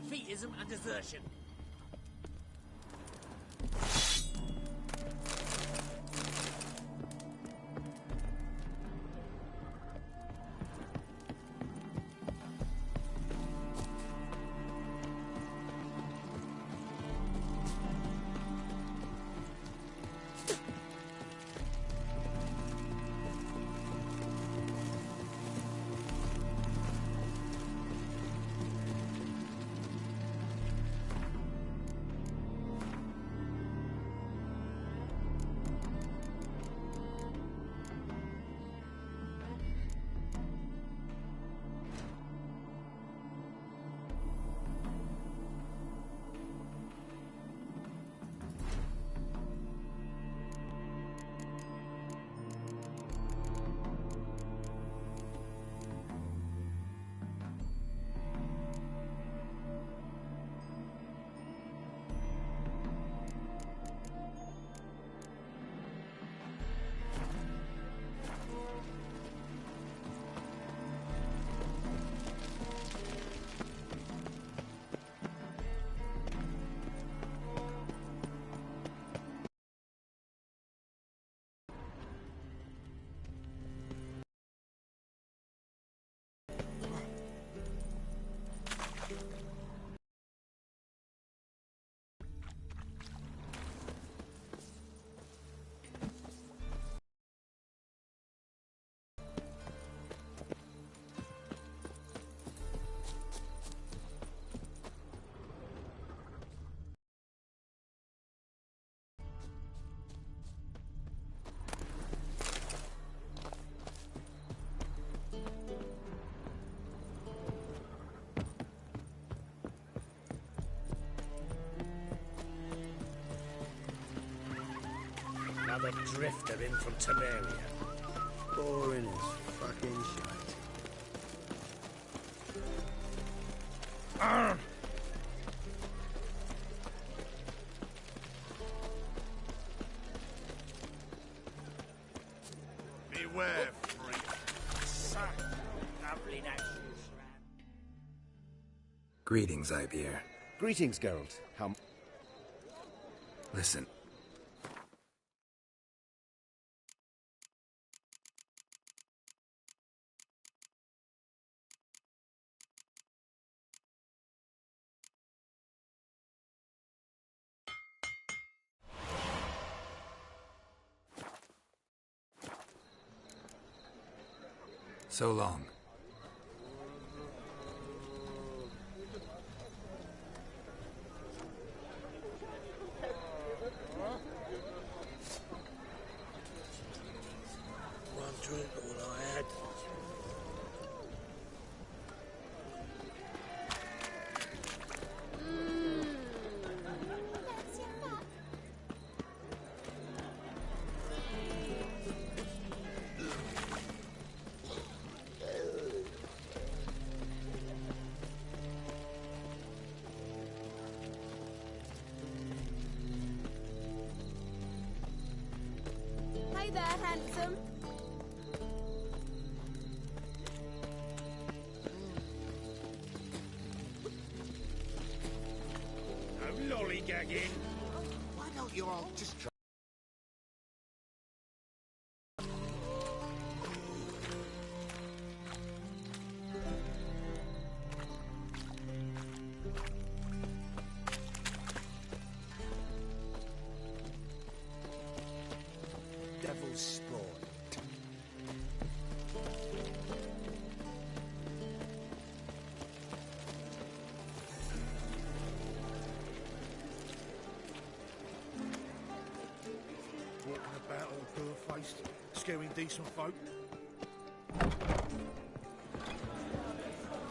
defeatism and desertion. Another drifter in from Temeria. Boring as fucking shite. Beware, freak. Such lovely natural. Greetings, Ibeer. Greetings, Geralt. How... Listen. So long. One drink, all I had. Hey there, handsome. No lollygagging. Why don't you all just try... Devil's spawn. Walking about all poor-faced, scaring decent folk.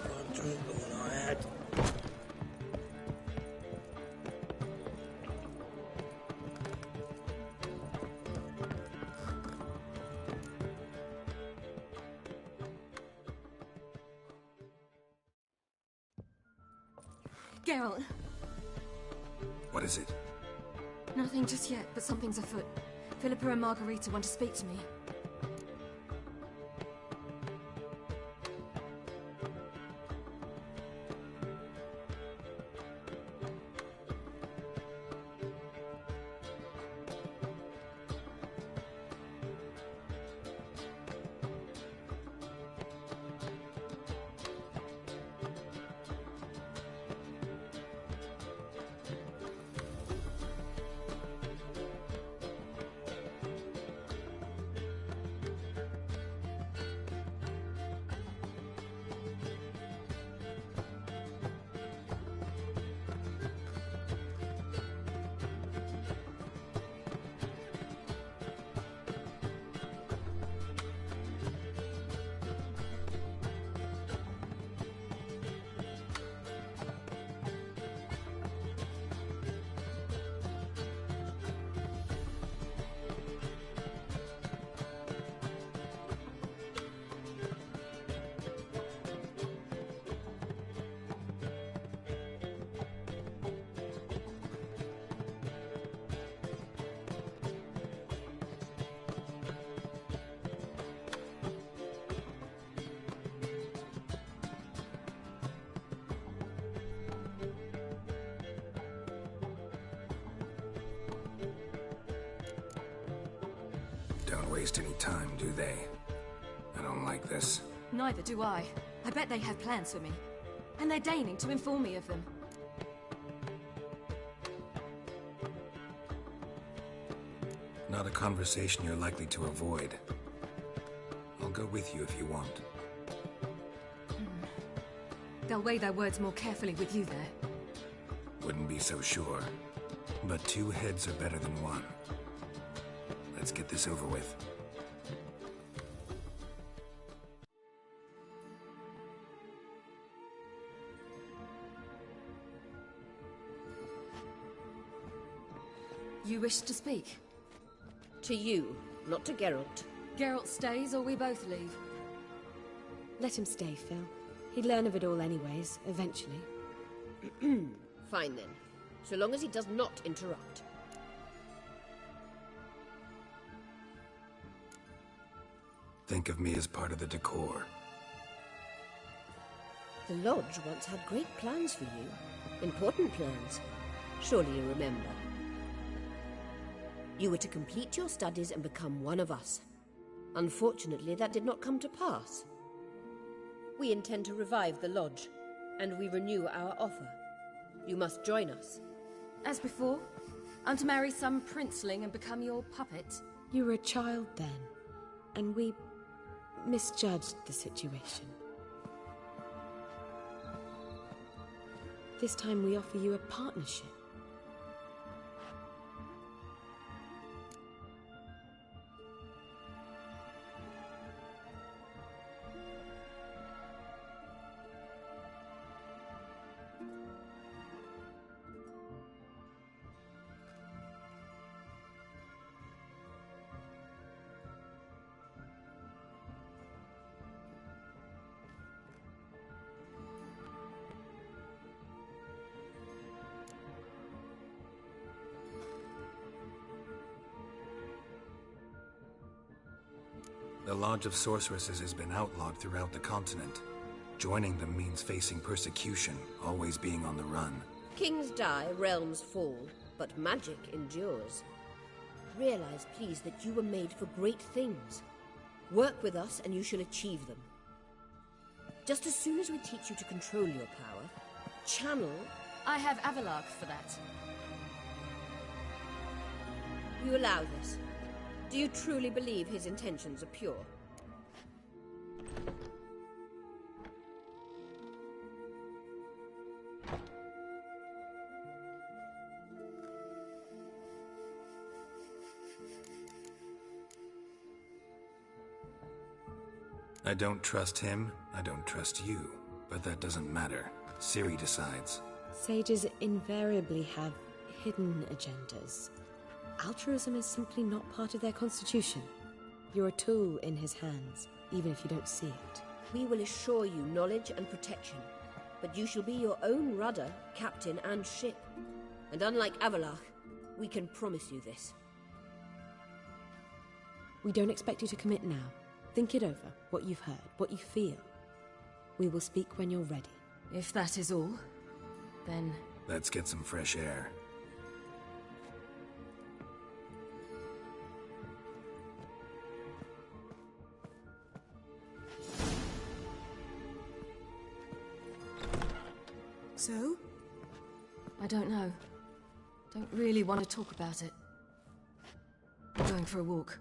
One drink, all I had. Geralt. What is it? Nothing just yet, but something's afoot. Philippa and Margarita want to speak to me. don't waste any time, do they? I don't like this. Neither do I. I bet they have plans for me. And they're deigning to inform me of them. Not a conversation you're likely to avoid. I'll go with you if you want. They'll weigh their words more carefully with you there. Wouldn't be so sure. But 2 heads are better than 1. Let's get this over with. You wish to speak? To you, not to Geralt. Geralt stays or we both leave? Let him stay, Phil. He'd learn of it all anyways, eventually. Fine then, so long as he does not interrupt. Think of me as part of the decor. The Lodge once had great plans for you. Important plans. Surely you remember. You were to complete your studies and become one of us. Unfortunately, that did not come to pass. We intend to revive the Lodge, and we renew our offer. You must join us. As before? I'm to marry some princeling and become your puppet? You were a child then, and we misjudged the situation. This time we offer you a partnership. The Lodge of Sorceresses has been outlawed throughout the continent. Joining them means facing persecution, always being on the run. Kings die, realms fall, but magic endures. Realize, please, that you were made for great things. Work with us and you shall achieve them. Just as soon as we teach you to control your power, channel... I have Avalark for that. You allow this. Do you truly believe his intentions are pure? I don't trust him, I don't trust you. But that doesn't matter. Ciri decides. Sages invariably have hidden agendas. Altruism is simply not part of their constitution. You're a tool in his hands, even if you don't see it. We will assure you knowledge and protection, but you shall be your own rudder, captain, and ship. And unlike Avalark, we can promise you this. We don't expect you to commit now. Think it over, what you've heard, what you feel. We will speak when you're ready. If that is all, then... Let's get some fresh air. So? I don't know. Don't really want to talk about it. I'm going for a walk.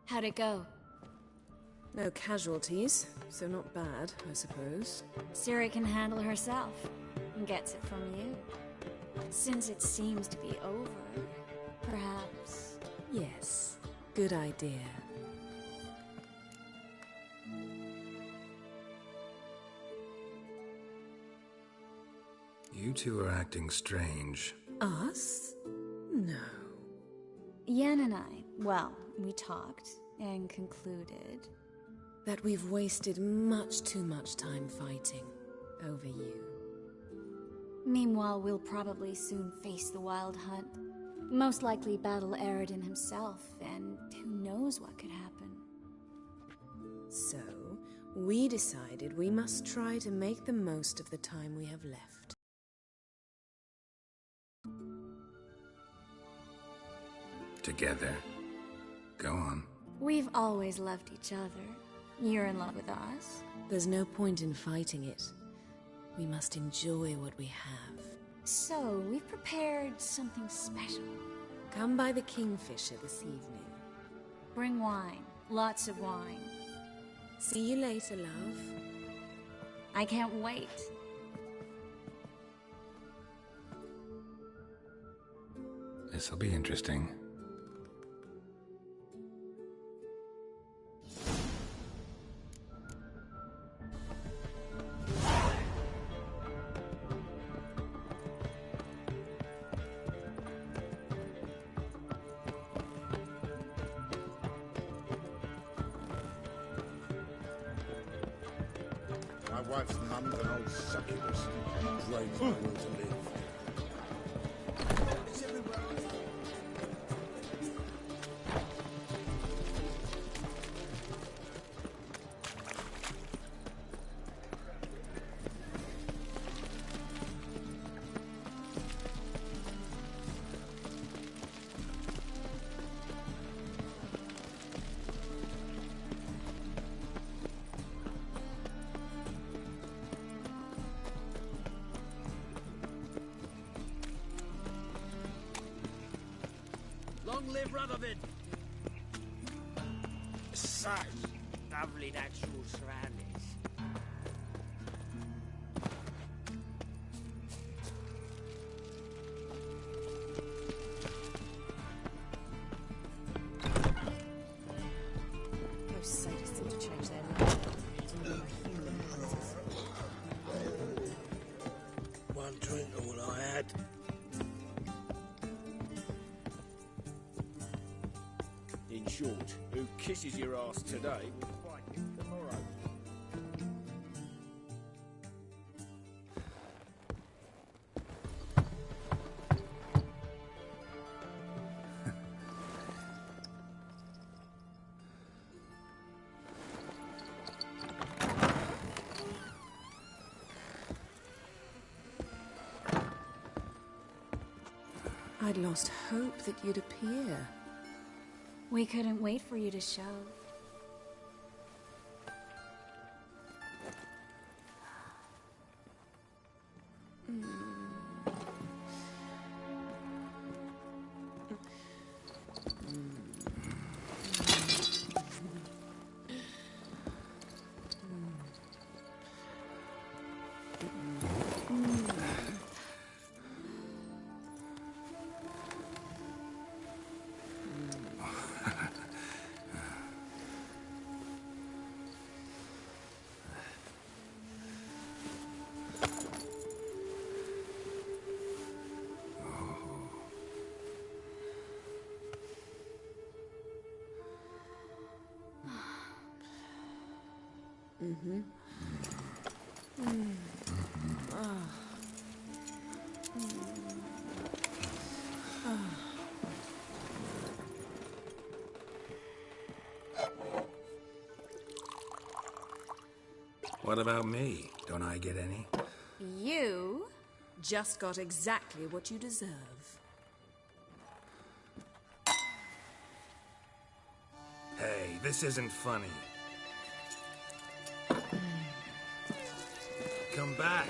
How'd it go? No casualties, so not bad, I suppose. Ciri can handle herself, and gets it from you. Since it seems to be over, perhaps... Yes, good idea. You two are acting strange. Us? No. Yen and I, well, we talked and concluded that we've wasted much too much time fighting over you. Meanwhile, we'll probably soon face the Wild Hunt. Most likely battle Aradin himself, and who knows what could happen. So, we decided we must try to make the most of the time we have left. together. Go on. We've always loved each other. You're in love with us. There's no point in fighting it. We must enjoy what we have. So, we've prepared something special. Come by the Kingfisher this evening. Bring wine. Lots of wine. See you later, love. I can't wait. This'll be interesting. My wife's mum's an old succubus. Drains my will to live. Long live Rutherford! Such lovely natural surroundings. Those sadists seem to change their minds. One drink, all I had. In short, who kisses your ass today will fight you tomorrow. I'd lost hope that you'd appear. We couldn't wait for you to show. What about me? Don't I get any? You just got exactly what you deserve. Hey, this isn't funny. Come back.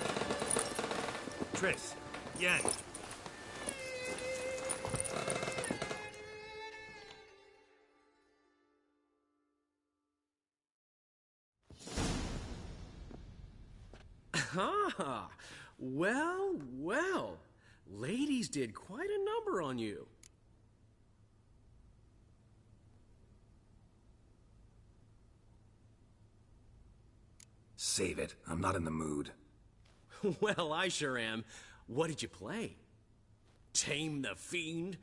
Triss, Yen. Ah, well, well. Ladies did quite a number on you. Save it. I'm not in the mood. Well, I sure am. What did you play? Tame the Fiend?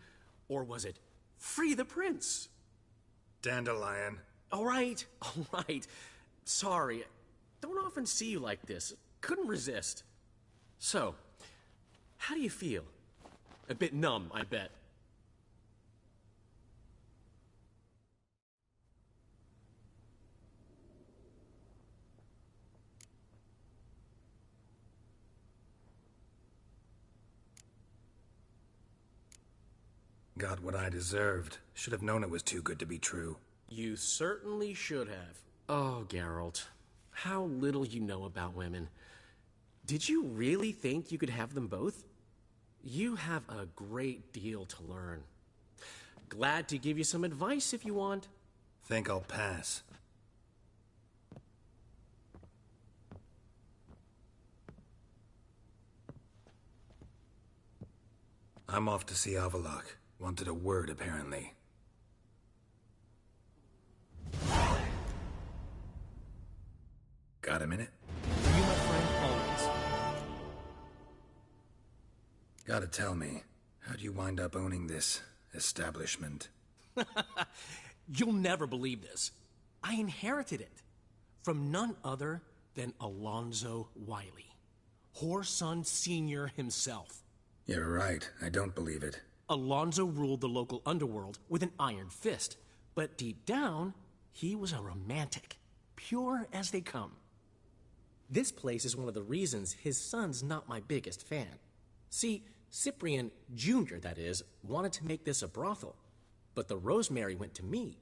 Or was it Free the Prince? Dandelion. All right, all right. Sorry, don't often see you like this. Couldn't resist. So, how do you feel? A bit numb, I bet. Got what I deserved. Should have known it was too good to be true. You certainly should have. Oh, Geralt. How little you know about women. Did you really think you could have them both? You have a great deal to learn. Glad to give you some advice if you want. Think I'll pass. I'm off to see Avallac'h. Wanted a word, apparently. Got a minute? You, my friend, always. Gotta tell me, how'd you wind up owning this establishment? You'll never believe this. I inherited it from none other than Alonzo Wiley, Whoreson Sr. himself. You're right, I don't believe it. Alonzo ruled the local underworld with an iron fist, but deep down, he was a romantic, pure as they come. This place is one of the reasons his son's not my biggest fan. See, Cyprian Jr., that is, wanted to make this a brothel, but the Rosemary went to me,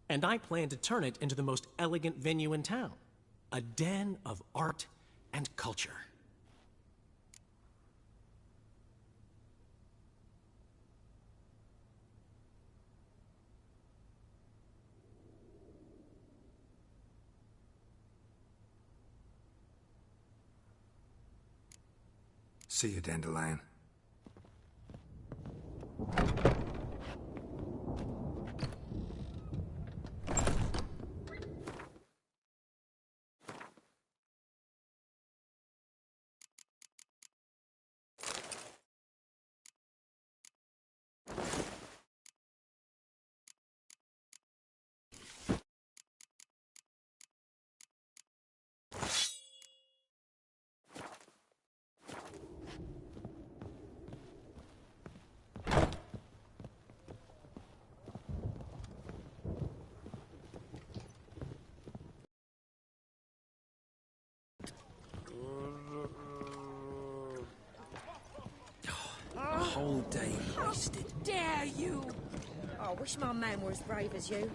and I planned to turn it into the most elegant venue in town, a den of art and culture. See you, Dandelion. Whole day wasted. Dare you! Oh, I wish my man were as brave as you.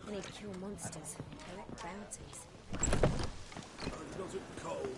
And he'd kill monsters, collect bounties. Does it cold?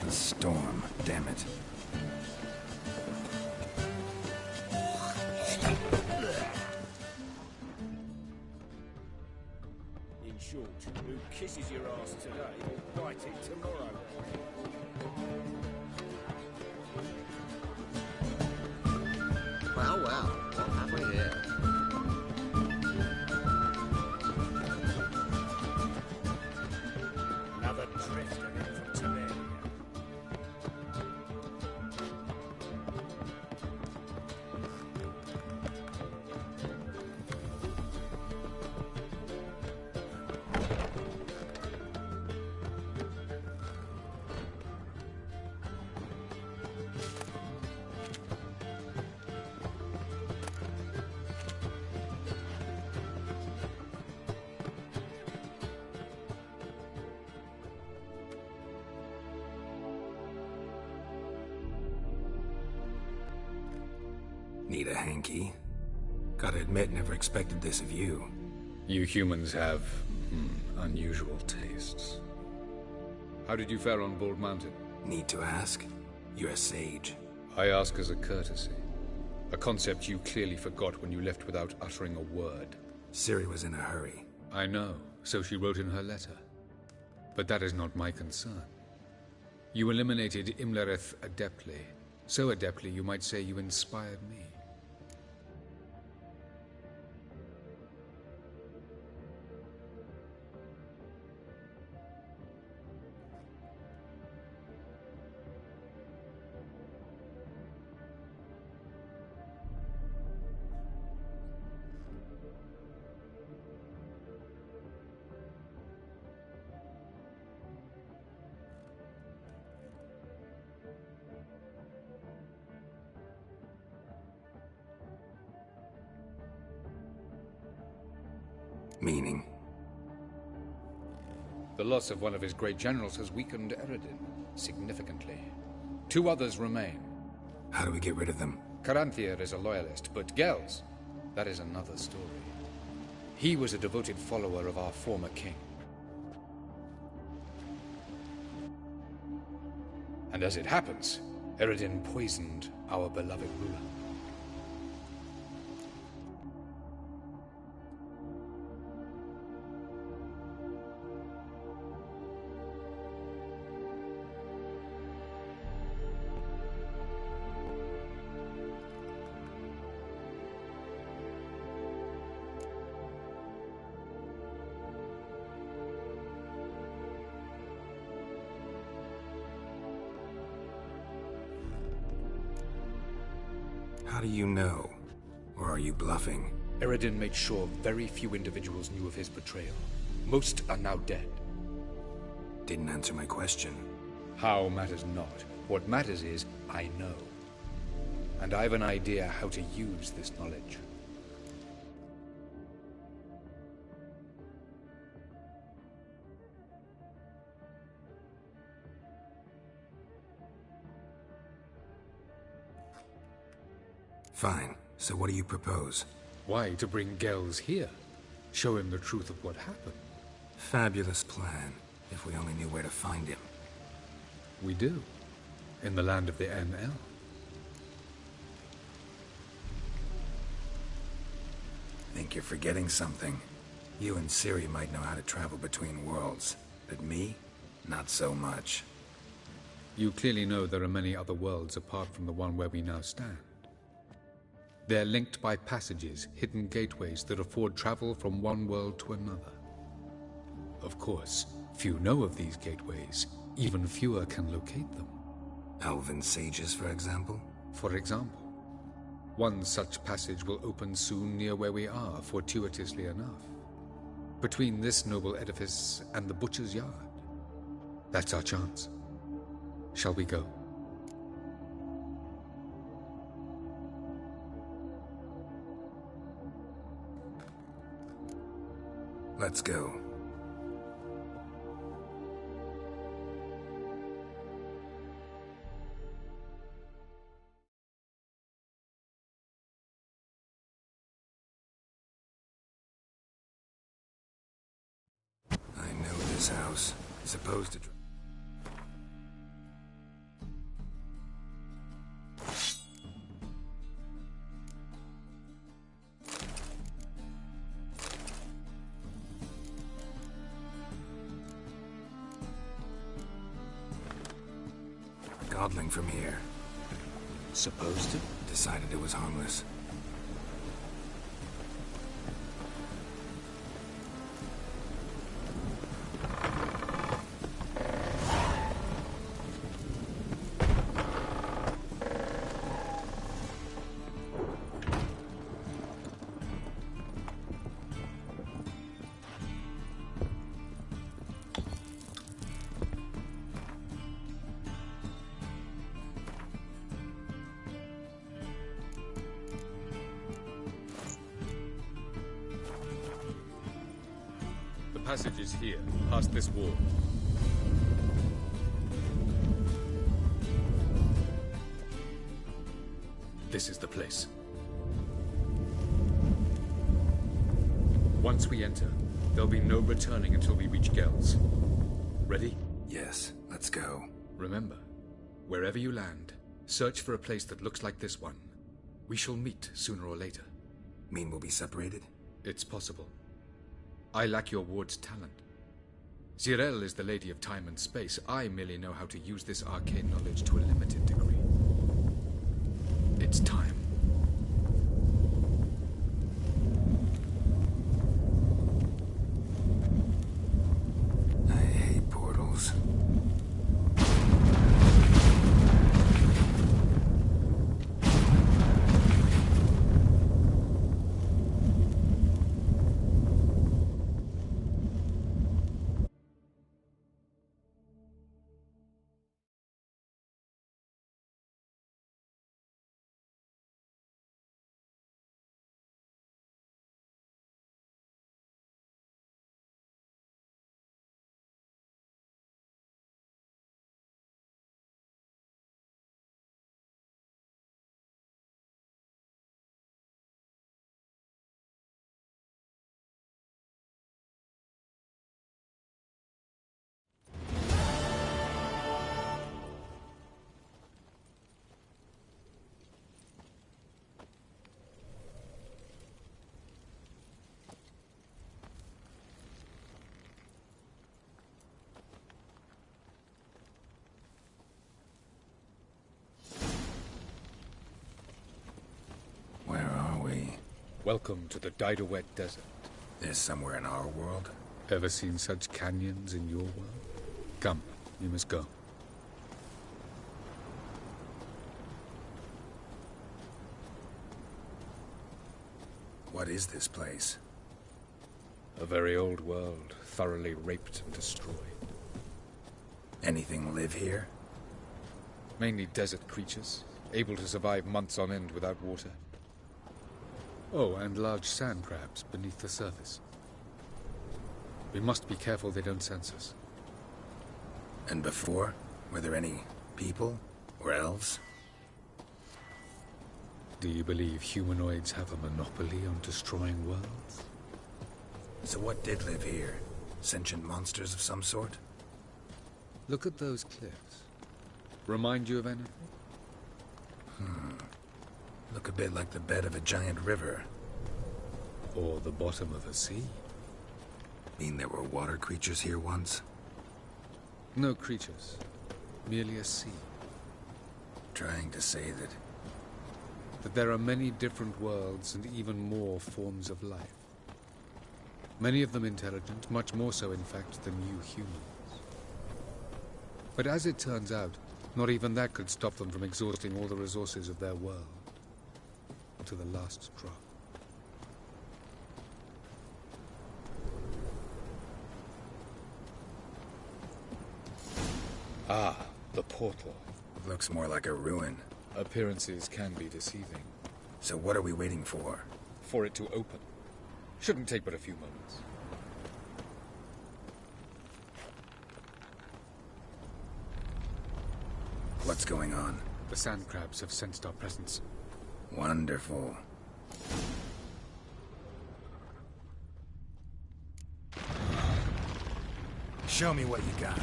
The storm, damn it. In short, who kisses your ass today will bite it tomorrow. Well, well, what have we here? Another drift of it from Tiberia. Need a hanky? Gotta admit, never expected this of you. You humans have unusual tastes. How did you fare on Bald Mountain? Need to ask? You're a sage. I ask as a courtesy. A concept you clearly forgot when you left without uttering a word. Ciri was in a hurry. I know, so she wrote in her letter. But that is not my concern. You eliminated Imlerith adeptly. So adeptly you might say you inspired me. Meaning? The loss of one of his great generals has weakened Eredin significantly. 2 others remain. How do we get rid of them? Caranthier is a loyalist, but Gels, that is another story. He was a devoted follower of our former king. And as it happens, Eredin poisoned our beloved ruler. How do you know? Or are you bluffing? Eredin made sure very few individuals knew of his betrayal. Most are now dead. Didn't answer my question. How matters not. What matters is, I know. And I have an idea how to use this knowledge. Fine. So what do you propose? Why, to bring Gels here. Show him the truth of what happened. Fabulous plan, if we only knew where to find him. We do. In the land of the ML. Think you're forgetting something. You and Ciri might know how to travel between worlds, but me? Not so much. You clearly know there are many other worlds apart from the one where we now stand. They're linked by passages, hidden gateways that afford travel from one world to another. Of course, few know of these gateways. Even fewer can locate them. Elven sages, for example? For example. One such passage will open soon near where we are, fortuitously enough. Between this noble edifice and the butcher's yard. That's our chance. Shall we go? Let's go. I know this house. It's supposed to... Godling from here. Supposed to? Decided it was harmless. The passage is here, past this wall. This is the place. Once we enter, there'll be no returning until we reach Gels. Ready? Yes, let's go. Remember, wherever you land, search for a place that looks like this one. We shall meet sooner or later. Mean we'll be separated? It's possible. I lack your ward's talent. Zirel is the lady of time and space. I merely know how to use this arcane knowledge to a limited degree. It's time. I hate portals. Welcome to the Didowet Desert. This somewhere in our world? Ever seen such canyons in your world? Come, you must go. What is this place? A very old world, thoroughly raped and destroyed. Anything live here? Mainly desert creatures, able to survive months on end without water. Oh, and large sand crabs beneath the surface. We must be careful they don't sense us. And before? Were there any people? Or elves? Do you believe humanoids have a monopoly on destroying worlds? So what did live here? Sentient monsters of some sort? Look at those cliffs. Remind you of anything? Look a bit like the bed of a giant river. Or the bottom of a sea. Mean there were water creatures here once? No creatures. Merely a sea. Trying to say that there are many different worlds and even more forms of life. Many of them intelligent, much more so in fact than you humans. But as it turns out, not even that could stop them from exhausting all the resources of their world. To the last drop. Ah, the portal. Looks more like a ruin. Appearances can be deceiving. So what are we waiting for? For it to open. Shouldn't take but a few moments. What's going on? The sand crabs have sensed our presence. Wonderful. Show me what you got.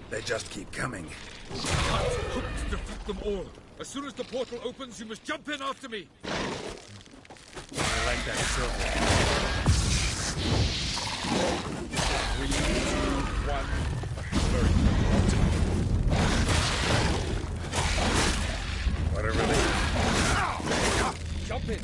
They just keep coming. Hope to defeat them all. As soon as the portal opens, you must jump in after me. I like that silver. 3, 2, 1. Whatever they... Jump in.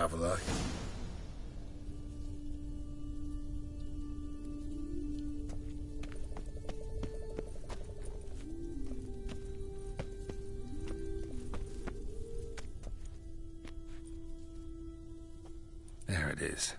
Have a look. There it is.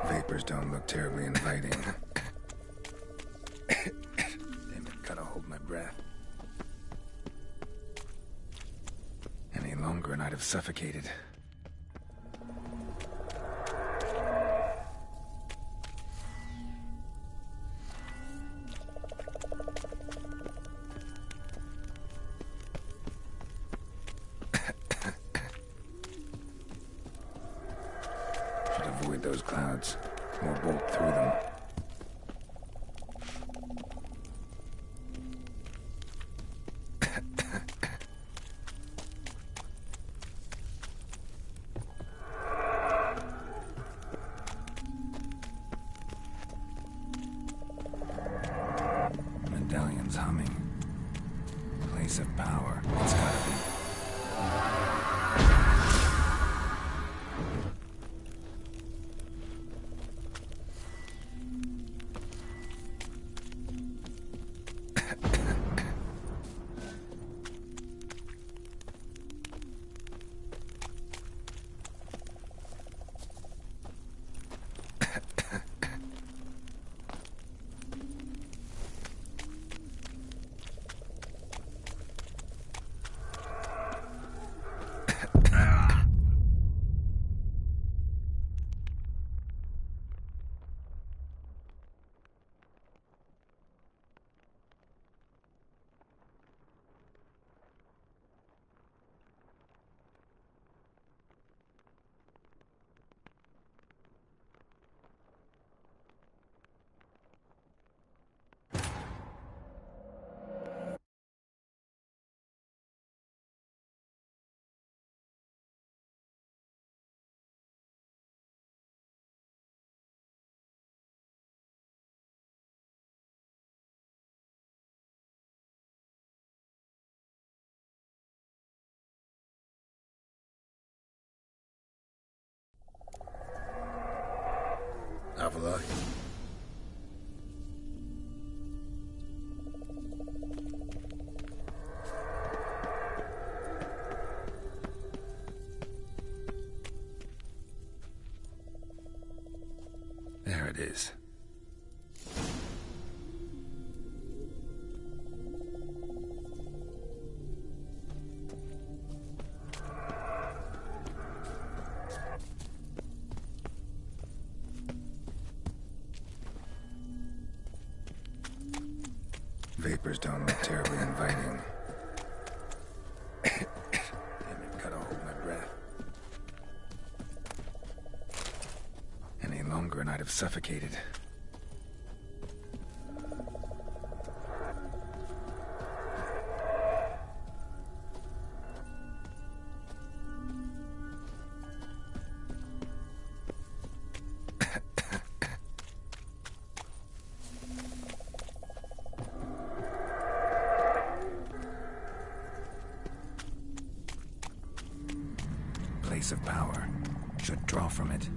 Vapors don't look terribly inviting. Damn it, gotta hold my breath. Any longer and I'd have suffocated. Should avoid those clouds, or bolt through them. Medallion's humming. Place of power. It's gotta be. Have a look. There it is. Vapors don't look terribly inviting. Damn it, gotta hold my breath. Any longer and I'd have suffocated. Place of power. Should draw from it.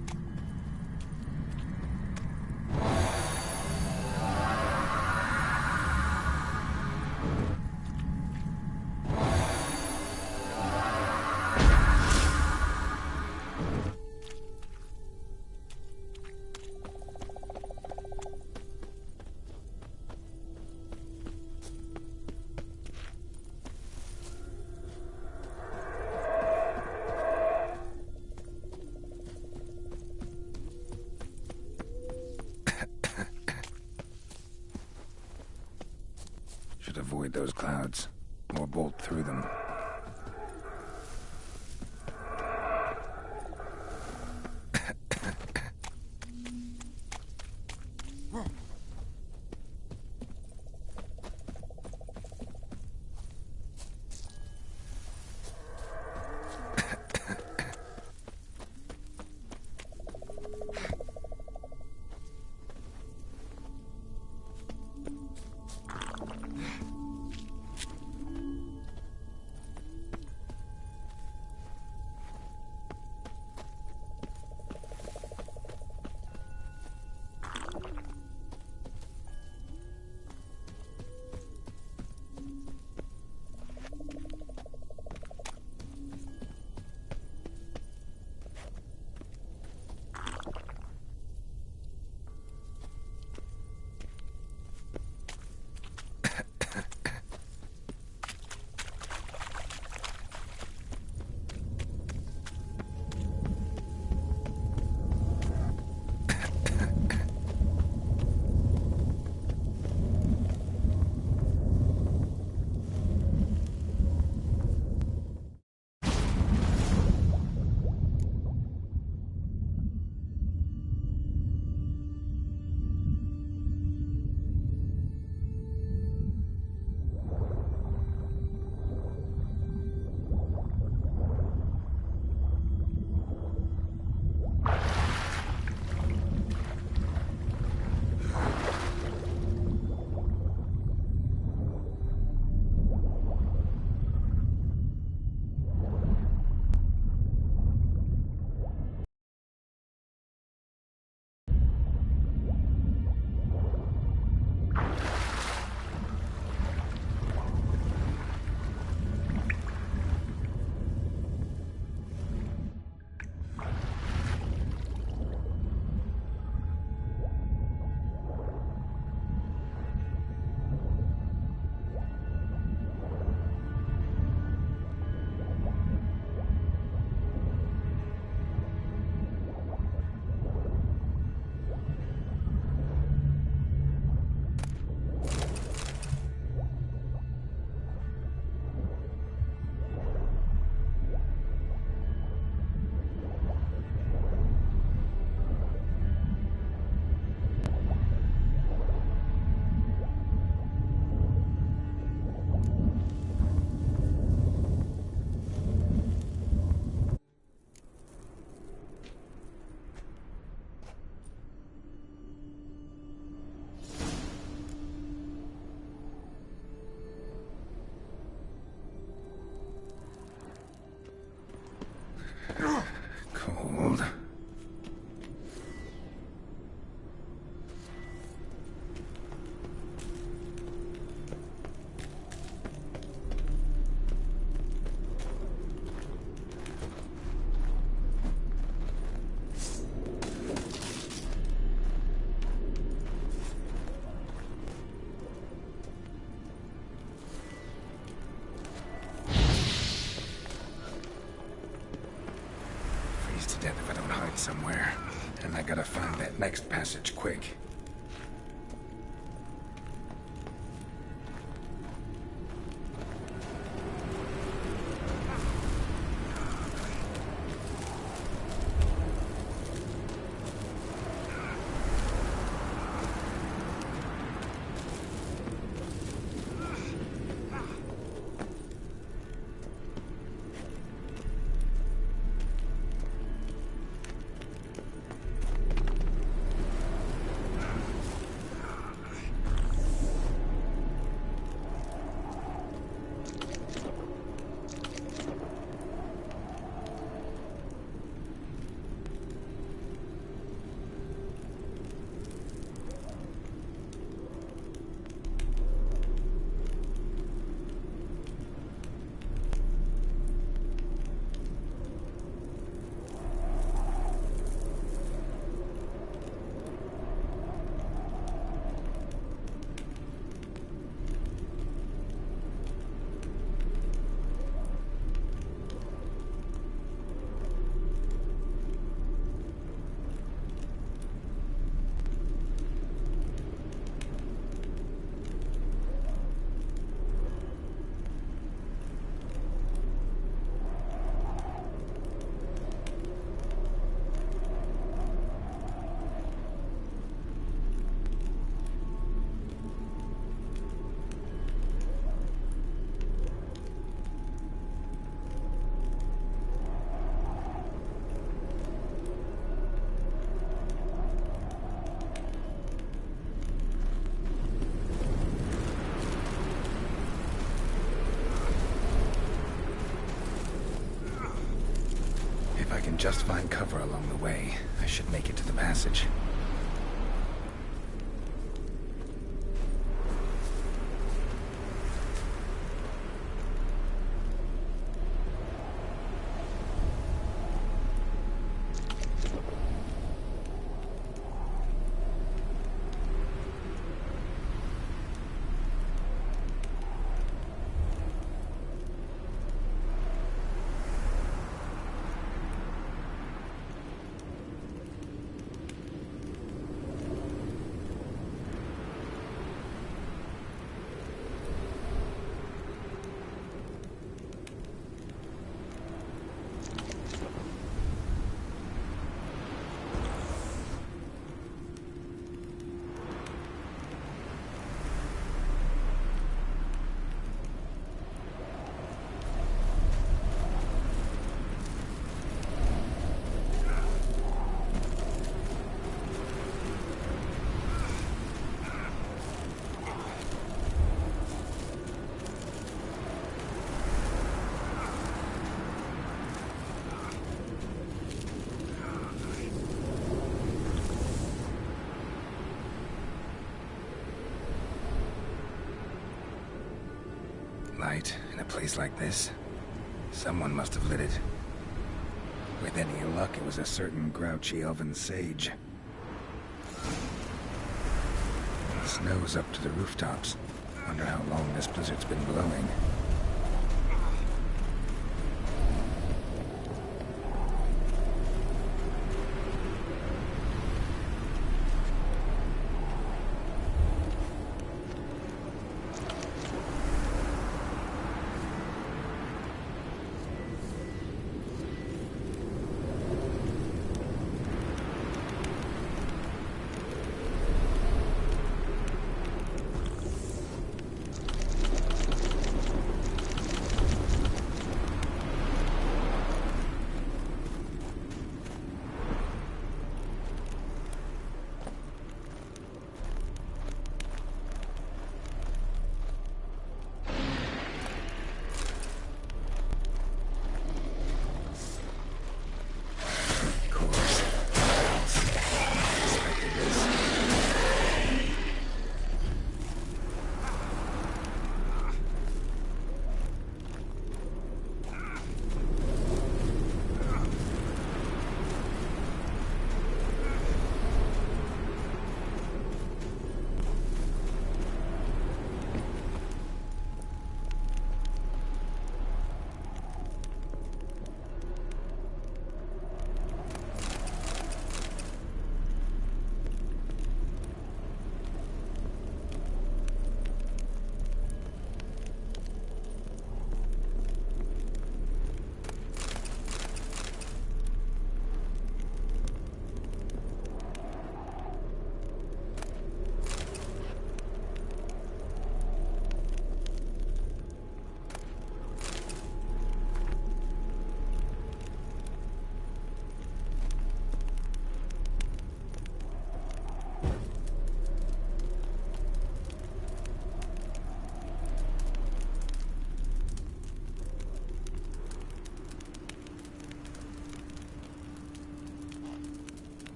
Should avoid those clouds, or bolt through them. dead if I don't hide somewhere. And I gotta find that next passage quick. Just find cover along the way. I should make it to the passage. Light in a place like this? Someone must have lit it. With any luck, it was a certain grouchy elven sage. The snow's up to the rooftops. Wonder how long this blizzard's been blowing.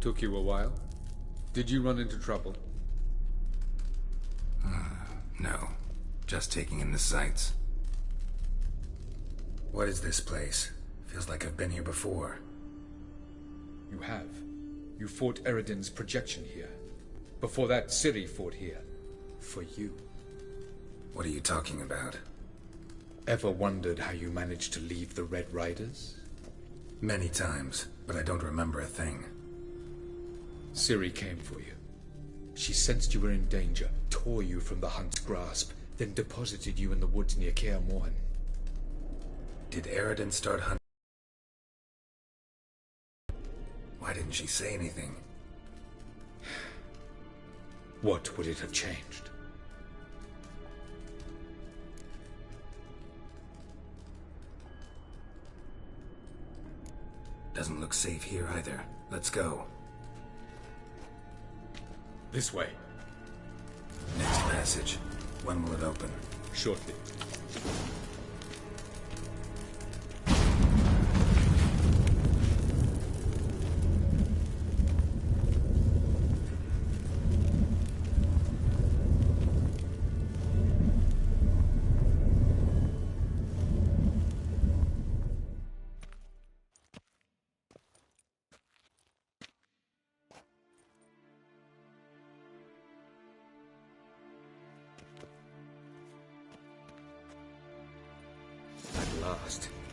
Took you a while? Did you run into trouble? No. Just taking in the sights. What is this place? Feels like I've been here before. You have. You fought Eredin's projection here. Before that, Ciri fought here. For you. What are you talking about? Ever wondered how you managed to leave the Red Riders? Many times, but I don't remember a thing. Ciri came for you. She sensed you were in danger, tore you from the Hunt's grasp, then deposited you in the woods near Kaer Morhen. Did Eredin start hunting? Why didn't she say anything? What would it have changed? Doesn't look safe here either. Let's go. This way. Next passage. When will it open? Shortly.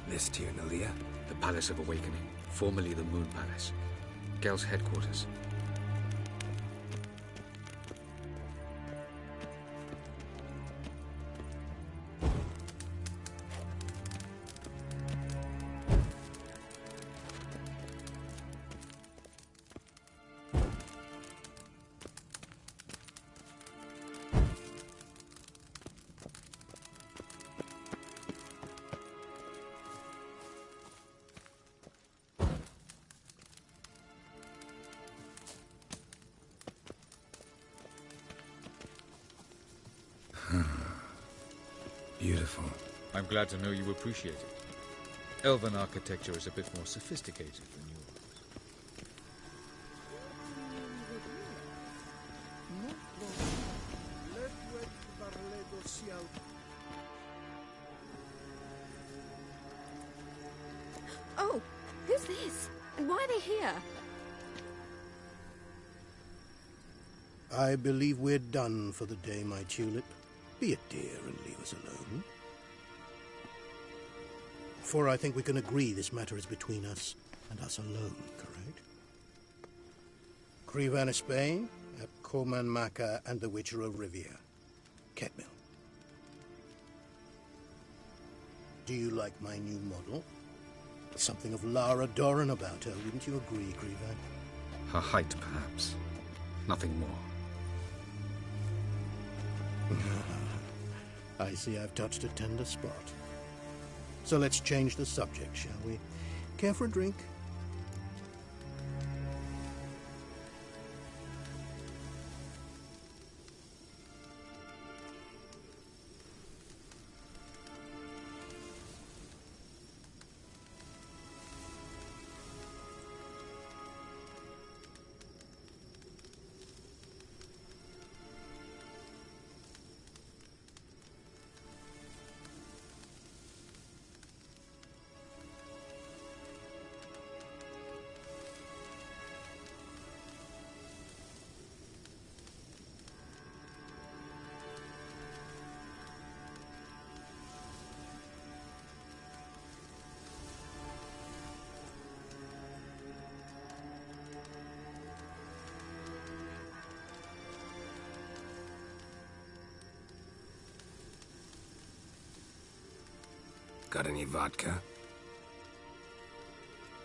This Tyr Nalia? The Palace of Awakening, formerly the Moon Palace. Gel's headquarters. Beautiful. I'm glad to know you appreciate it. Elven architecture is a bit more sophisticated than yours. Oh, who's this? And why are they here? I believe we're done for the day, my tulip. Be a dear and leave us alone. For I think we can agree this matter is between us and us alone, correct? Krivan Spain, Koman Maka, and the Witcher of Rivia. Ketmil. Do you like my new model? Something of Lara Doran about her, wouldn't you agree, Krivan? Her height, perhaps. Nothing more. I see I've touched a tender spot. So let's change the subject, shall we? Care for a drink? Got any vodka?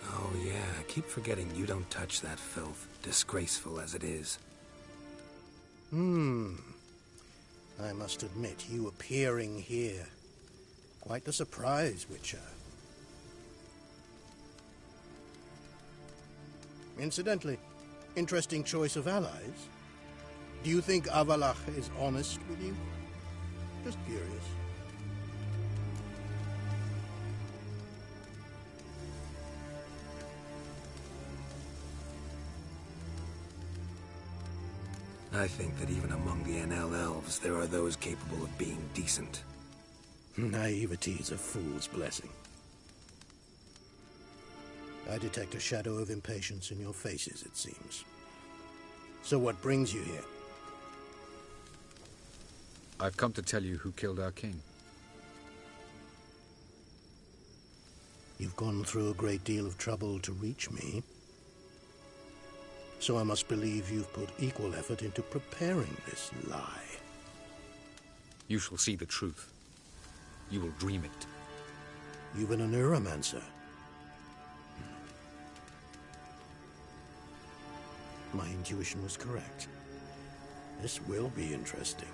Oh yeah, I keep forgetting you don't touch that filth, disgraceful as it is. I must admit, you appearing here. Quite the surprise, Witcher. Incidentally, interesting choice of allies. Do you think Avalach is honest with you? Just curious. I think that even among the NL elves, there are those capable of being decent. Naivety is a fool's blessing. I detect a shadow of impatience in your faces, it seems. So what brings you here? I've come to tell you who killed our king. You've gone through a great deal of trouble to reach me. So I must believe you've put equal effort into preparing this lie. You shall see the truth. You will dream it. You've been a neuromancer. My intuition was correct. This will be interesting.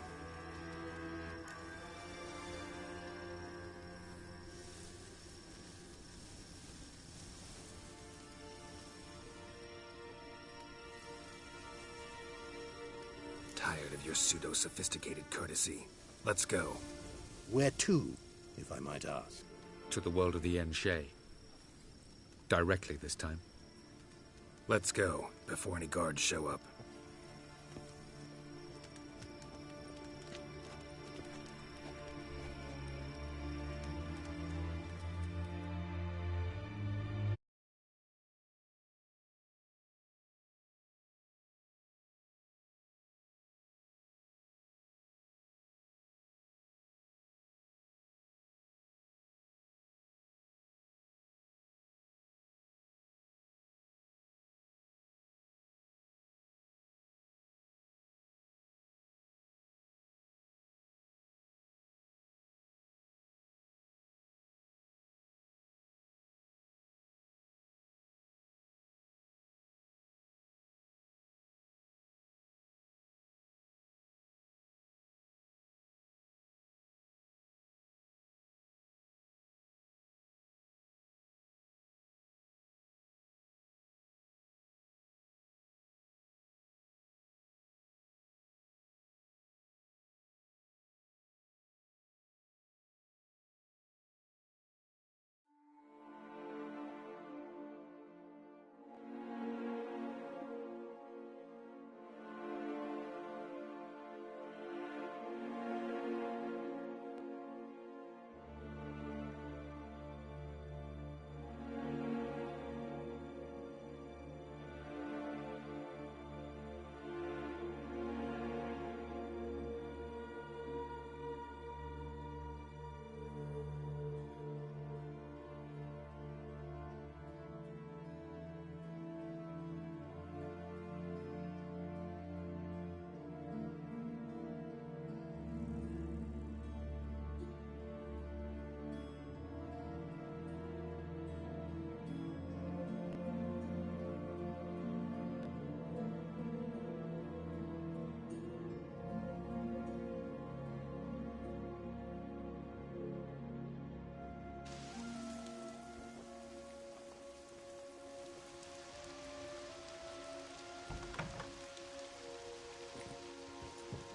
Tired of your pseudo-sophisticated courtesy. Let's go. Where to, if I might ask? To the world of the Enshe. Directly this time. Let's go, before any guards show up.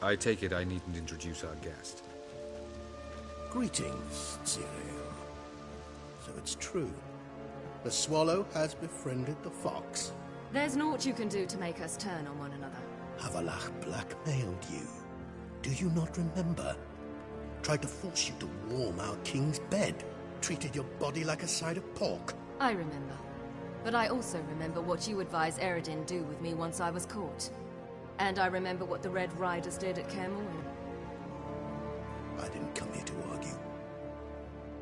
I take it I needn't introduce our guest. Greetings, Cyril. So it's true. The swallow has befriended the fox. There's naught you can do to make us turn on one another. Havalach blackmailed you. Do you not remember? Tried to force you to warm our king's bed. Treated your body like a side of pork. I remember. But I also remember what you advised Eredin do with me once I was caught. And I remember what the Red Riders did at Kermoran. I didn't come here to argue.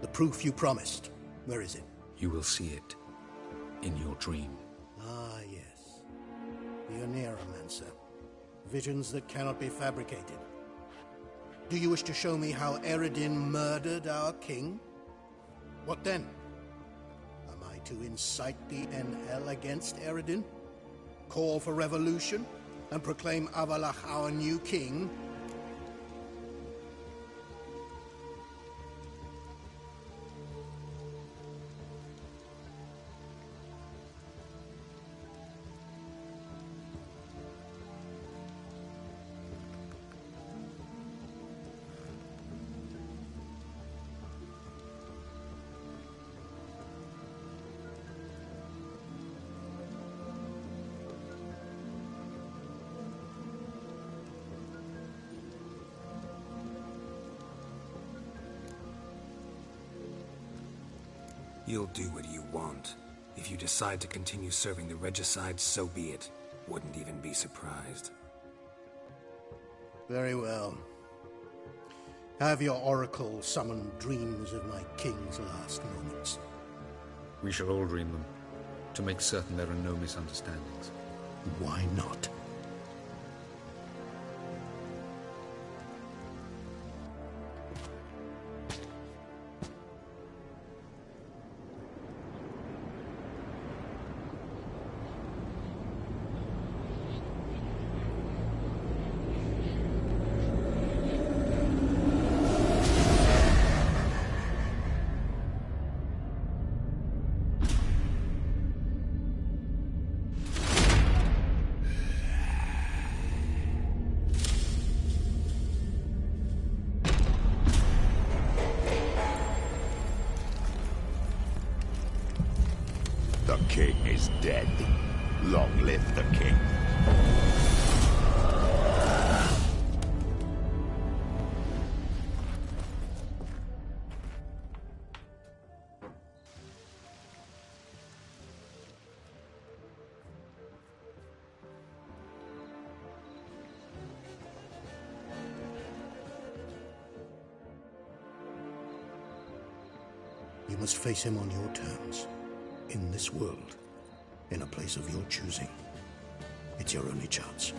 The proof you promised, where is it? You will see it in your dream. Ah, yes. The Oneiromancer. Visions that cannot be fabricated. Do you wish to show me how Eredin murdered our king? What then? Am I to incite the NL against Eredin? Call for revolution? And proclaim Avalach our new king? You'll do what you want. If you decide to continue serving the regicide, so be it. Wouldn't even be surprised. Very well. Have your oracle summon dreams of my king's last moments. We shall all dream them, to make certain there are no misunderstandings. Why not? The king is dead. Long live the king. You must face him on your terms. In this world, in a place of your choosing. It's your only chance.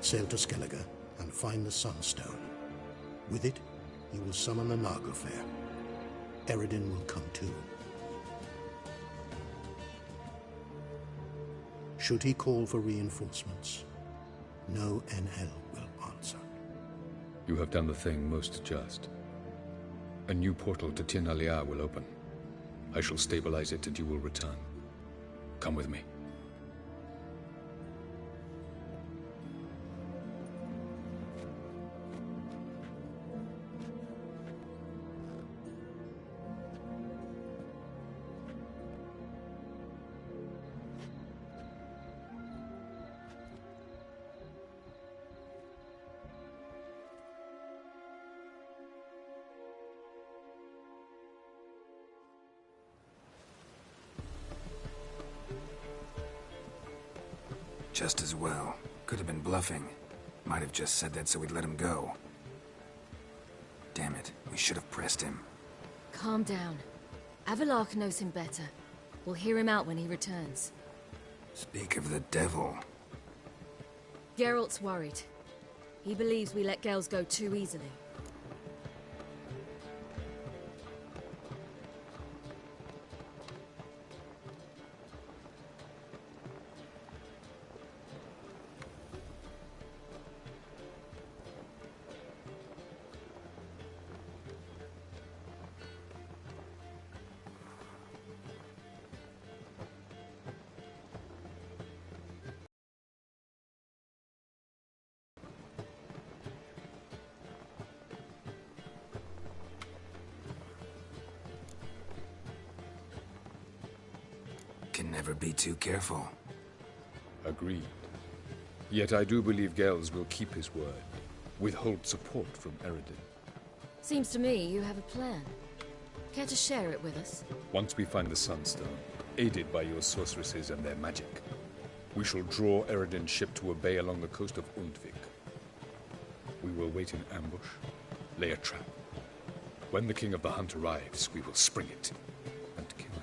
Sail to Skellige and find the Sunstone. With it, you will summon the Naga Fair. Eredin will come too. Should he call for reinforcements, no NL will answer. You have done the thing most just. A new portal to Tin Alia will open. I shall stabilize it and you will return. Come with me. Just as well. Could have been bluffing. Might have just said that so we'd let him go. Damn it, we should have pressed him. Calm down. Avalark knows him better. We'll hear him out when he returns. Speak of the devil. Geralt's worried. He believes we let Gales go too easily. Can never be too careful. Agreed. Yet I do believe Gales will keep his word. Withhold support from Eredin. Seems to me you have a plan. Care to share it with us? Once we find the Sunstone, aided by your sorceresses and their magic, we shall draw Eredin's ship to a bay along the coast of Undvik. We will wait in ambush, lay a trap. When the King of the Hunt arrives, we will spring it and kill him.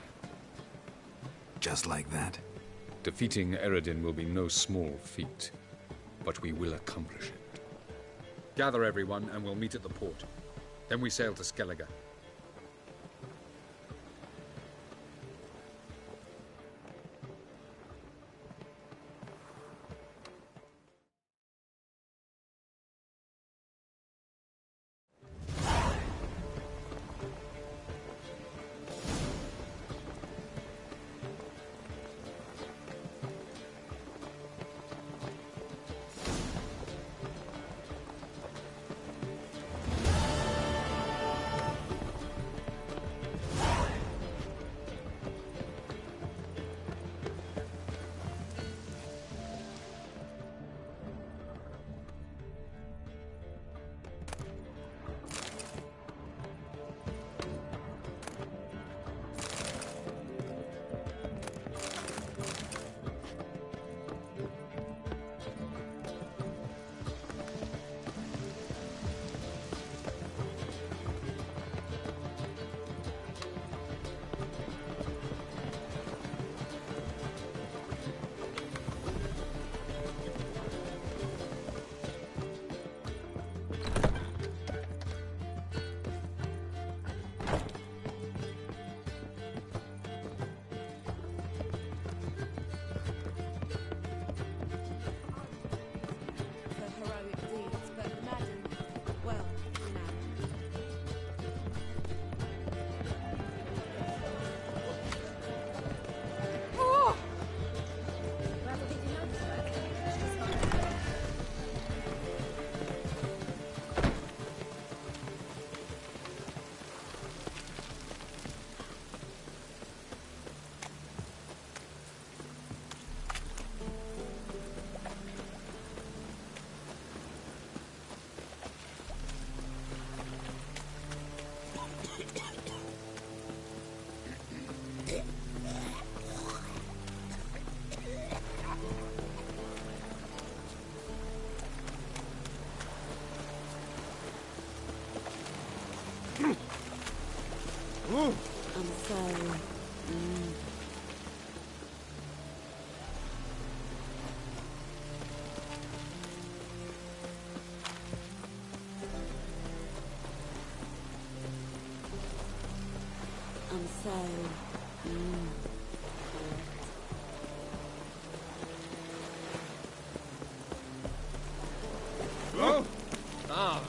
Just like that? Defeating Eredin will be no small feat, but we will accomplish it. Gather everyone and we'll meet at the port. Then we sail to Skellige. I'm sorry. I'm sorry. Oh! Ah.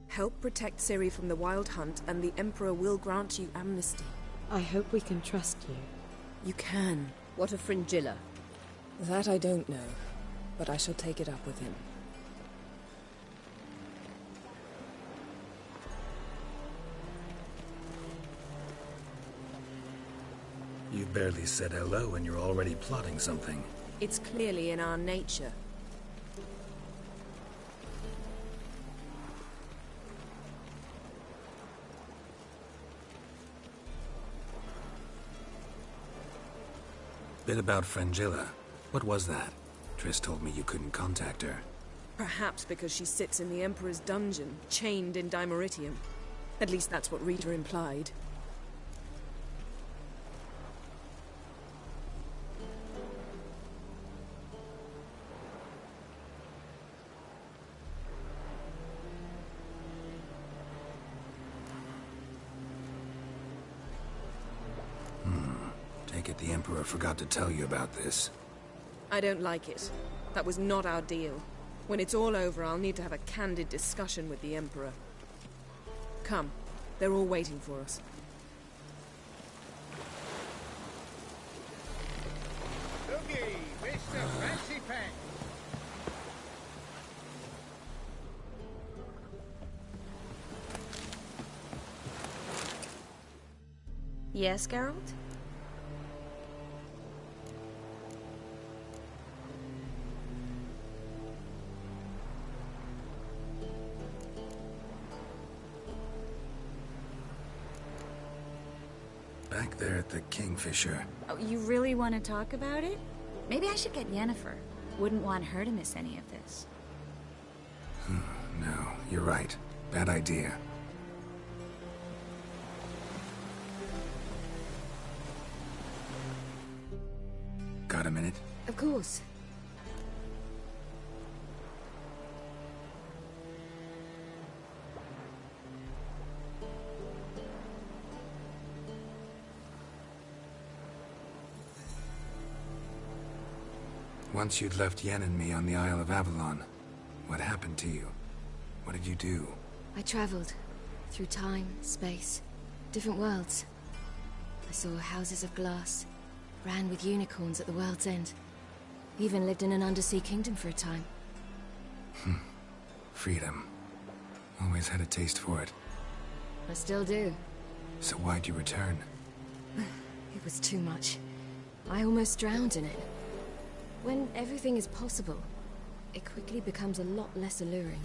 Help protect Ciri from the Wild Hunt, and the Emperor will grant you amnesty. I hope we can trust you. You can. What of Fringilla? That I don't know, but I shall take it up with him. You barely said hello and you're already plotting something. It's clearly in our nature. Bit about Fringilla. What was that? Triss told me you couldn't contact her. Perhaps because she sits in the Emperor's dungeon, chained in Dimeritium. At least that's what Rita implied. Take it the Emperor forgot to tell you about this. I don't like it. That was not our deal. When it's all over, I'll need to have a candid discussion with the Emperor. Come. They're all waiting for us. Looky, Mr. Fancy Pants. Yes, Geralt? Back there at the Kingfisher. Oh, you really want to talk about it? Maybe I should get Yennefer. Wouldn't want her to miss any of this. No, you're right. Bad idea. Got a minute? Of course. Once you'd left Yen and me on the Isle of Avalon, what happened to you? What did you do? I traveled through time, space, different worlds. I saw houses of glass, ran with unicorns at the world's end. Even lived in an undersea kingdom for a time. Freedom. Always had a taste for it. I still do. So why'd you return? It was too much. I almost drowned in it. When everything is possible, it quickly becomes a lot less alluring.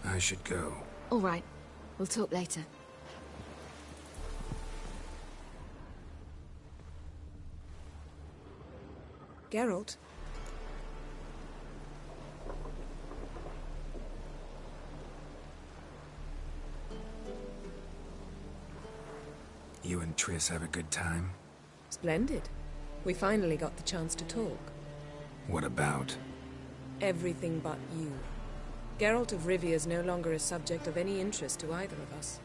I should go. All right. We'll talk later. Geralt? You and Triss have a good time? Splendid. We finally got the chance to talk. What about? Everything but you. Geralt of Rivia is no longer a subject of any interest to either of us.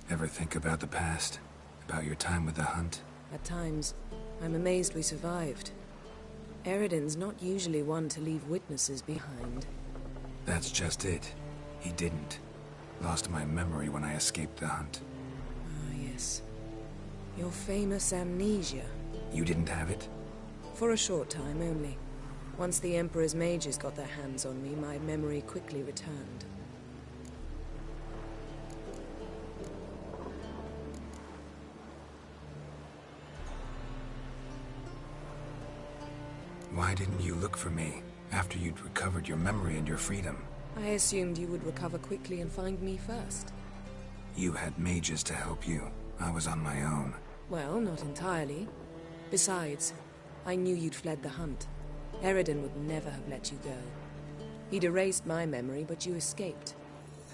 Ever think about the past? About your time with the Hunt? At times, I'm amazed we survived. Eredin's not usually one to leave witnesses behind. That's just it. He didn't. Lost my memory when I escaped the Hunt. Ah, yes. Your famous amnesia. You didn't have it? For a short time only. Once the Emperor's mages got their hands on me, my memory quickly returned. Why didn't you look for me after you'd recovered your memory and your freedom? I assumed you would recover quickly and find me first. You had mages to help you. I was on my own. Well, not entirely. Besides, I knew you'd fled the hunt. Eredin would never have let you go. He'd erased my memory, but you escaped.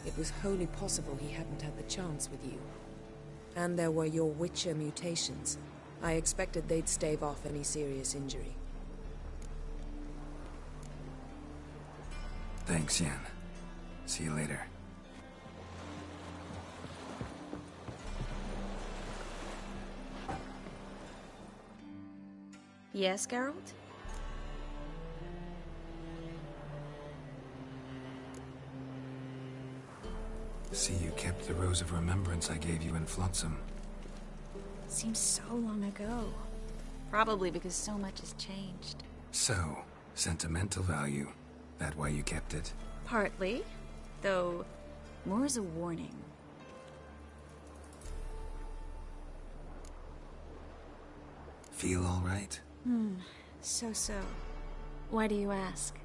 It was wholly possible he hadn't had the chance with you. And there were your Witcher mutations. I expected they'd stave off any serious injury. Thanks, Yen. See you later. Yes, Geralt? See, you kept the Rose of Remembrance I gave you in Flotsam. Seems so long ago. Probably because so much has changed. So, sentimental value. That why you kept it? Partly, though more as a warning. Feel all right? So. Why do you ask?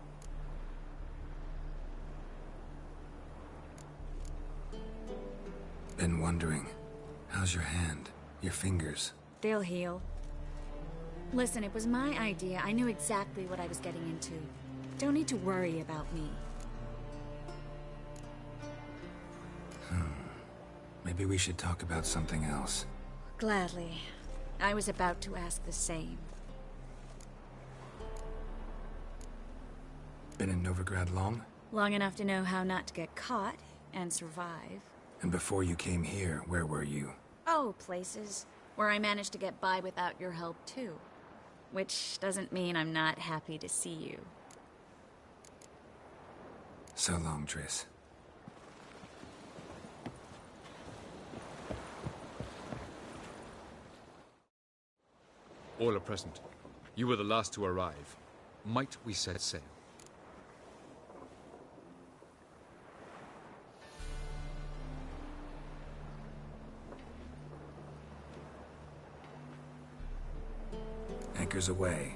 Been wondering. How's your hand? Your fingers? They'll heal. Listen, it was my idea. I knew exactly what I was getting into. Don't need to worry about me. Maybe we should talk about something else. Gladly. I was about to ask the same. Been in Novigrad long? Long enough to know how not to get caught and survive. And before you came here, where were you? Oh, places where I managed to get by without your help, too. Which doesn't mean I'm not happy to see you. So long, Triss. All are present. You were the last to arrive. Might we set sail? Anchors away.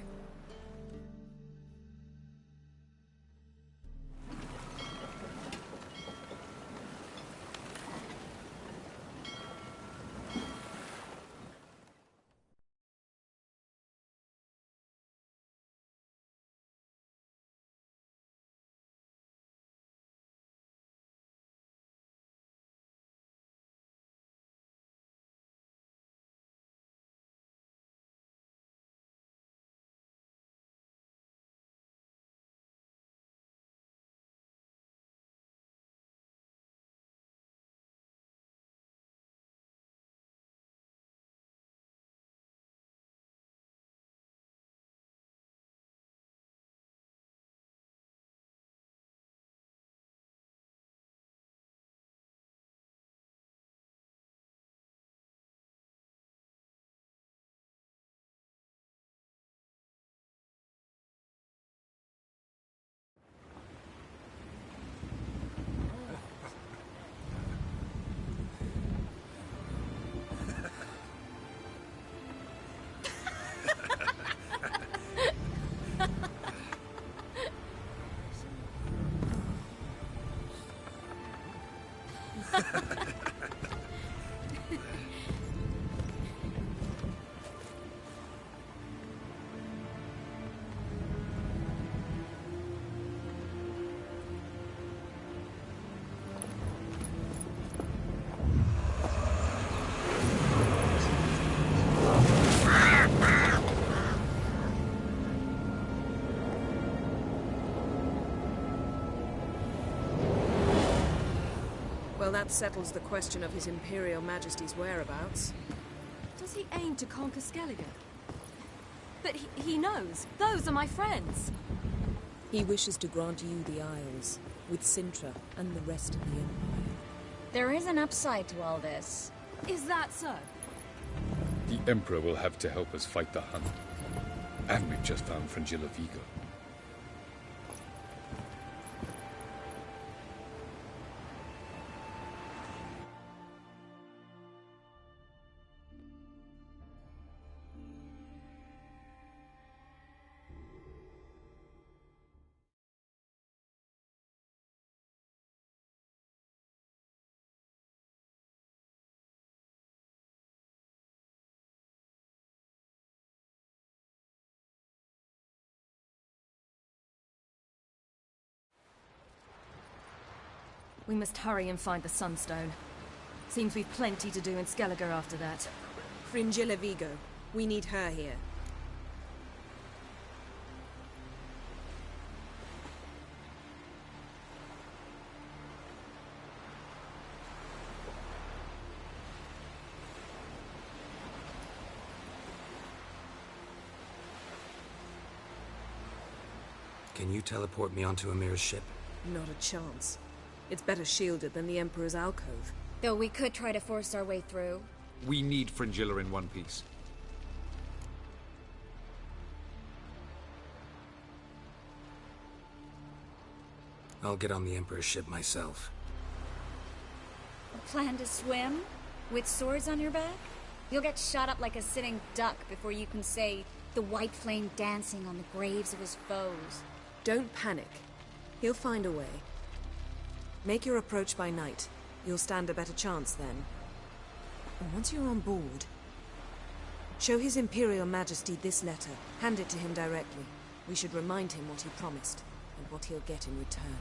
Well, that settles the question of His Imperial Majesty's whereabouts. Does he aim to conquer Skellige? But he knows. Those are my friends. He wishes to grant you the Isles, with Sintra and the rest of the Empire. There is an upside to all this. Is that so? The Emperor will have to help us fight the Hunt. And we've just found Frangilla Vigo. We must hurry and find the Sunstone. Seems we've plenty to do in Skellige after that. Fringilla Vigo. We need her here. Can you teleport me onto Amir's ship? Not a chance. It's better shielded than the Emperor's alcove. Though we could try to force our way through. We need Fringilla in one piece. I'll get on the Emperor's ship myself. Plan to swim? With swords on your back? You'll get shot up like a sitting duck before you can say, the white flame dancing on the graves of his foes. Don't panic. He'll find a way. Make your approach by night. You'll stand a better chance then. And once you're on board, show His Imperial Majesty this letter. Hand it to him directly. We should remind him what he promised, and what he'll get in return.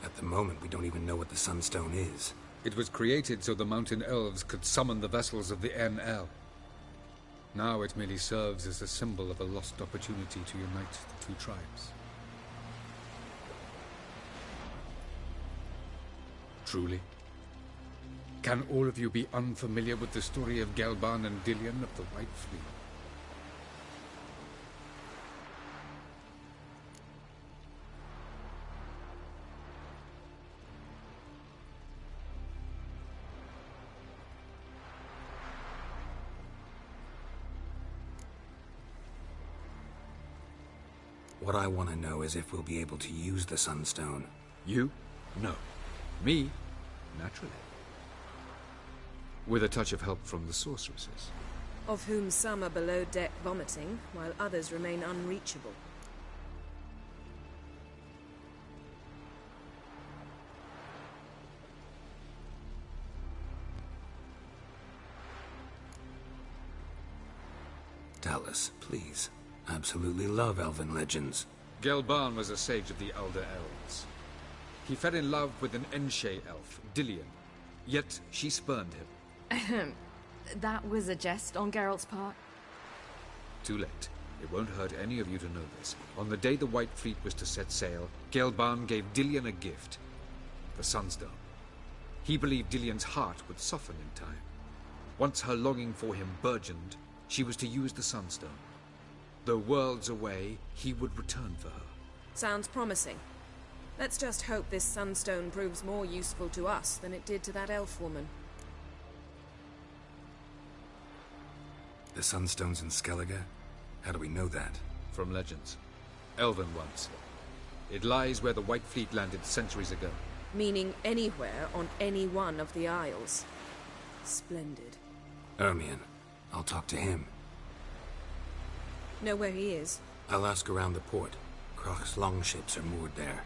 At the moment, we don't even know what the Sunstone is. It was created so the mountain elves could summon the vessels of the NL. Now it merely serves as a symbol of a lost opportunity to unite the two tribes. Truly? Can all of you be unfamiliar with the story of Gelban and Dillion of the White Fleet? What I want to know is if we'll be able to use the Sunstone. You? No. Me? Naturally. With a touch of help from the sorceresses. Of whom some are below deck vomiting, while others remain unreachable. Tell us, please. Absolutely love elven legends. Gelban was a sage of the Elder Elves. He fell in love with an Enshe elf, Dillion. Yet she spurned him. That was a jest on Geralt's part. Too late. It won't hurt any of you to know this. On the day the White Fleet was to set sail, Gelban gave Dillion a gift. The Sunstone. He believed Dillion's heart would soften in time. Once her longing for him burgeoned, she was to use the Sunstone. Though worlds away, he would return for her. Sounds promising. Let's just hope this Sunstone proves more useful to us than it did to that elf woman. The Sunstone's in Skellige? How do we know that? From legends. Elven ones. It lies where the White Fleet landed centuries ago. Meaning anywhere on any one of the Isles. Splendid. Ermion. I'll talk to him. Know where he is? I'll ask around the port. Krach's longships are moored there.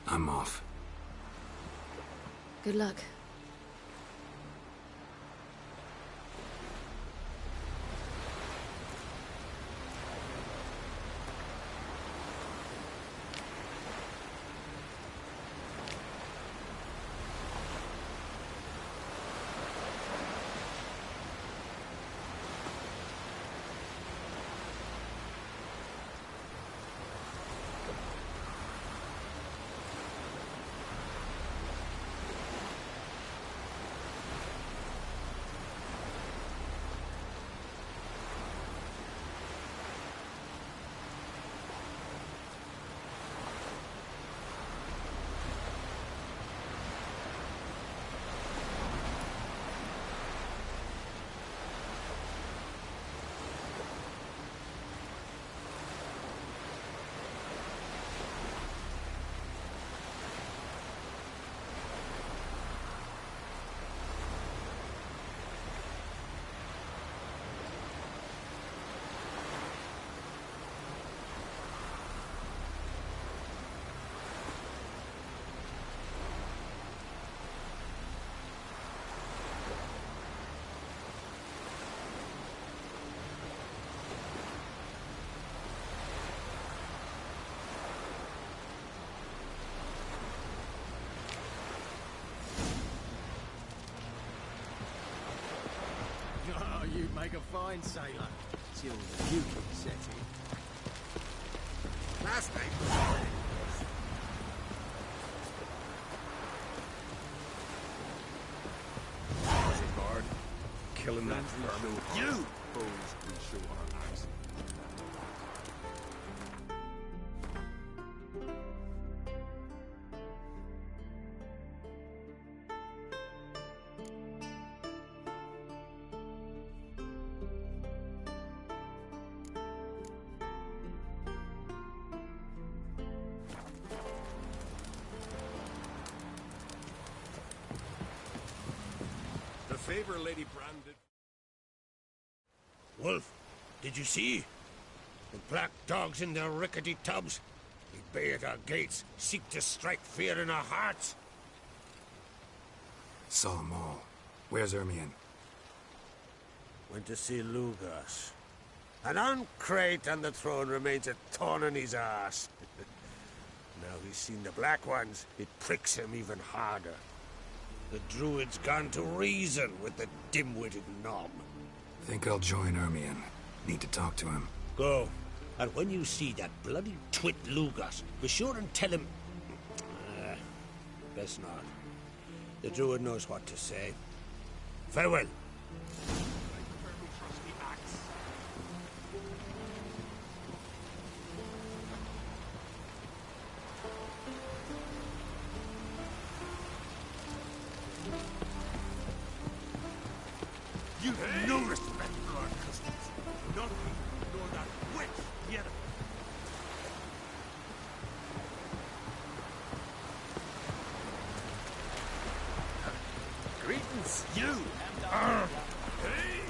I'm off. Good luck. you'd make a fine sailor. Till the puking set in. Last night. Was it hard? Killing that vermin. You! Foes we show our eyes. The favor Lady Brandon. Wolf, did you see? The black dogs in their rickety tubs. They bay at our gates, seek to strike fear in our hearts. Saw them all. Where's Ermion? Went to see Lugas. An uncrate on the throne remains a thorn in his arse. Now he's seen the black ones, it pricks him even harder. The druid's gone to reason with the dim-witted knob. Think I'll join Ermion. Need to talk to him. Go. And when you see that bloody twit Lugas, be sure and tell him... best not. The druid knows what to say. Farewell. You've no respect for our customs. Not me, nor that witch, the enemy. Greetings, you! Hey!